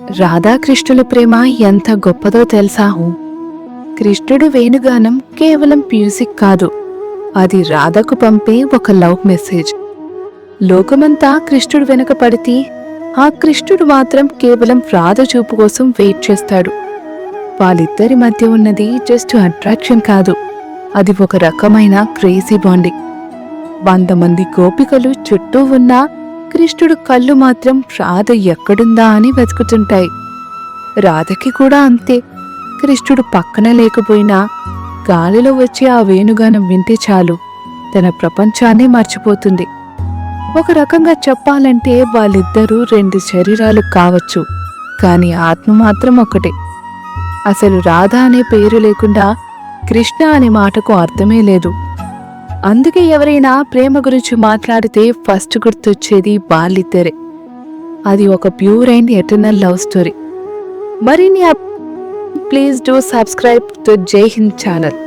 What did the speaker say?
రాధాకృష్ణుల ప్రేమ ఎంత గొప్పదో తెలుసా? కృష్ణుడి వేణుగానం కేవలం మ్యూజిక్ కాదు, అది రాధకు పంపే ఒక లవ్ మెసేజ్. లోకమంతా కృష్ణుడు వెనుక పడితే ఆ కృష్ణుడు మాత్రం కేవలం రాధ చూపు కోసం వెయిట్ చేస్తాడు. వాళ్ళిద్దరి మధ్య ఉన్నది జస్ట్ అట్రాక్షన్ కాదు, అది ఒక రకమైన క్రేజీ బాండింగ్. 100 మంది గోపికలు చుట్టూ ఉన్నా కృష్ణుడు కళ్ళు మాత్రం రాధ ఎక్కడుందా అని వెతుకుతుంటాయి. రాధకి కూడా అంతే. కృష్ణుడు పక్కన లేకపోయినా గాలిలో వచ్చే ఆ వేణుగానం వింటే చాలు, తన ప్రపంచాన్ని మర్చిపోతుంది. ఒక రకంగా చెప్పాలంటే వాళ్ళిద్దరూ 2 శరీరాలు కావచ్చు, కాని ఆత్మ మాత్రం ఒకటే. అసలు రాధ అనే పేరు లేకుండా కృష్ణ అనే మాటకు అర్థమే లేదు. అందుకే ఎవరైనా ప్రేమ గురించి మాట్లాడితే ఫస్ట్ గుర్తొచ్చేది వాళ్ళిద్దరే. అది ఒక pure and eternal love story. మరిన్ని ప్లీజ్ డూ సబ్స్క్రైబ్ టు జై హింద్ ఛానల్.